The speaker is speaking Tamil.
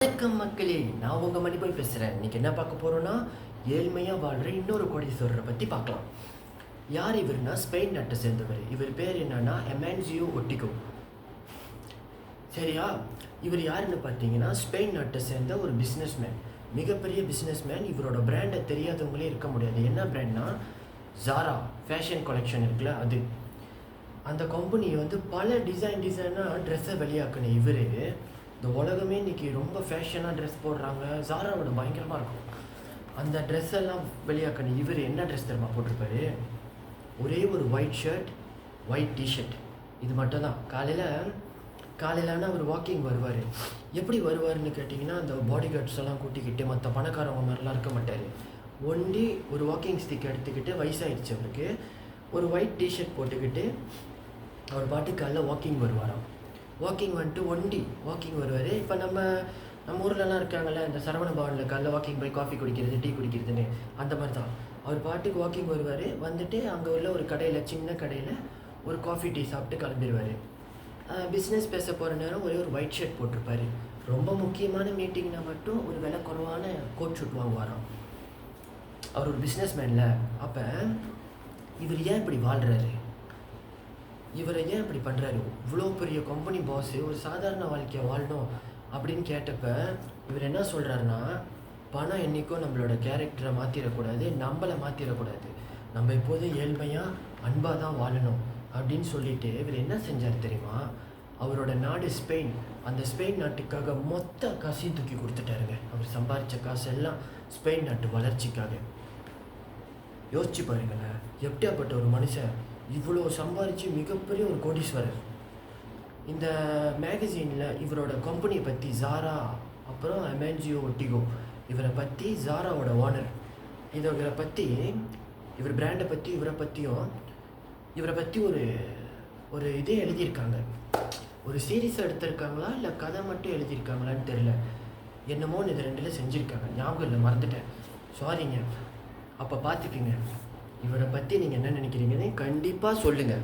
வணக்கம் மக்களே, நான் உங்கள் மணிபாய் பேசுகிறேன். இன்றைக்கி என்ன பார்க்க போகிறோன்னா, ஏழ்மையாக வாழ்கிற இன்னொரு கோடீஸ்வரரை பற்றி பார்க்கலாம். யார் இவர்னா, ஸ்பெயின் நாட்டை சேர்ந்தவர். இவர் பேர் என்னன்னா எமான்சியோ ஒர்டிகோ. சரியா? இவர் யாருன்னு பார்த்தீங்கன்னா, ஸ்பெயின் நாட்டை சேர்ந்த ஒரு பிஸ்னஸ்மேன், மிகப்பெரிய பிஸ்னஸ்மேன். இவரோட பிராண்டை தெரியாதவங்களே இருக்க முடியாது. என்ன பிராண்ட்னா, ஜாரா ஃபேஷன் கலெக்ஷன் இருக்குல்ல, அது. அந்த கம்பெனி பல டிசைனாக ட்ரெஸ்ஸை வெளியாக்குன இவர். இந்த உலகமே இன்றைக்கி ரொம்ப ஃபேஷனாக ட்ரெஸ் போடுறாங்க. ஜாராவோட பயங்கரமாக இருக்கும். அந்த ட்ரெஸ் எல்லாம் வெளியாக்கணும். இவர் என்ன ட்ரெஸ் தெரியுமா போட்டிருப்பாரு? ஒரே ஒரு ஒயிட் ஷர்ட், ஒயிட் டிஷர்ட், இது மட்டும் தான். காலையில் அவர் வாக்கிங் வருவார். எப்படி வருவார்னு கேட்டிங்கன்னா, அந்த பாடி கார்ட்ஸ் எல்லாம் கூட்டிக்கிட்டு மற்ற பணக்காரவங்க மாதிரிலாம் இருக்க மாட்டார். ஒண்டி ஒரு வாக்கிங் ஸ்டிக் எடுத்துக்கிட்டு, வயசாகிடுச்சு அவருக்கு, ஒரு ஒயிட் டிஷர்ட் போட்டுக்கிட்டு அவர் பாட்டுக்கு காலைல வாக்கிங் வருவாராம். வாக்கிங் வாக்கிங் வருவார். இப்போ நம்ம ஊர்லலாம் இருக்காங்கள்ல, இந்த சரவண பவனில் காலைல வாக்கிங் போய் காஃபி குடிக்கிறது, டீ குடிக்கிறதுன்னு, அந்த மாதிரி தான். அவர் பாட்டுக்கு வாக்கிங் வருவார். வந்துட்டு அங்கே உள்ள ஒரு கடையில், சின்ன கடையில் ஒரு காஃபி டீ சாப்பிட்டு கிளம்பிடுவார். பிஸ்னஸ் பேச போகிற நேரம் ஒரே ஒரு ஒயிட் ஷர்ட் போட்டிருப்பார். ரொம்ப முக்கியமான மீட்டிங்னா மட்டும் ஒரு விலை குறைவான கோட் ஷூட் வாங்குவாராம். அவர் ஒரு பிஸ்னஸ் மேனில். அப்போ இவர் ஏன் இப்படி வாழ்கிறாரு? இவரை ஏன் இப்படி பண்ணுறாரு? இவ்வளோ பெரிய கம்பெனி பாஸு ஒரு சாதாரண வாழ்க்கையை வாழணும் அப்படின்னு கேட்டப்ப இவர் என்ன சொல்கிறாருன்னா, பணம் என்றைக்கும் நம்மளோட கேரக்டரை மாற்றிடக்கூடாது, நம்மளை மாற்றிடக்கூடாது, நம்ம எப்போதும் ஏழ்மையாக அன்பாக தான் வாழணும் அப்படின்னு சொல்லிட்டு இவர் என்ன செஞ்சார் தெரியுமா? அவரோட நாடு ஸ்பெயின். அந்த ஸ்பெயின் நாட்டுக்காக மொத்த காசையும் தூக்கி கொடுத்துட்டாருங்க. அவர் சம்பாதிச்ச காசெல்லாம் ஸ்பெயின் நாட்டு வளர்ச்சிக்காக. யோசிச்சு பாருங்களேன், எப்படியாப்பட்ட ஒரு மனுஷன், இவ்வளோ சம்பாதிச்சு மிகப்பெரிய ஒரு கோடீஸ்வரர். இந்த மேகசீனில் இவரோட கம்பெனியை பற்றி, ஜாரா, அப்புறம் எமான்சியோ ஒர்டிகோ, இவரை பற்றி, ஜாராவோட ஓனர், இவரை பற்றி, இவர் பிராண்டை பற்றி, இவரை பற்றி ஒரு இதே எழுதியிருக்காங்க. ஒரு சீரீஸ் எடுத்திருக்காங்களா இல்லை கதை மட்டும் எழுதியிருக்காங்களான்னு தெரில. என்னமோன்னு இது ரெண்டில் செஞ்சுருக்காங்க, ஞாபகம் இல்லை, மறந்துட்டேன், சாரிங்க. அப்போ பார்த்துக்குங்க. இவரை பற்றி நீங்கள் என்ன நினைக்கிறீங்கன்னு கண்டிப்பாக சொல்லுங்கள்.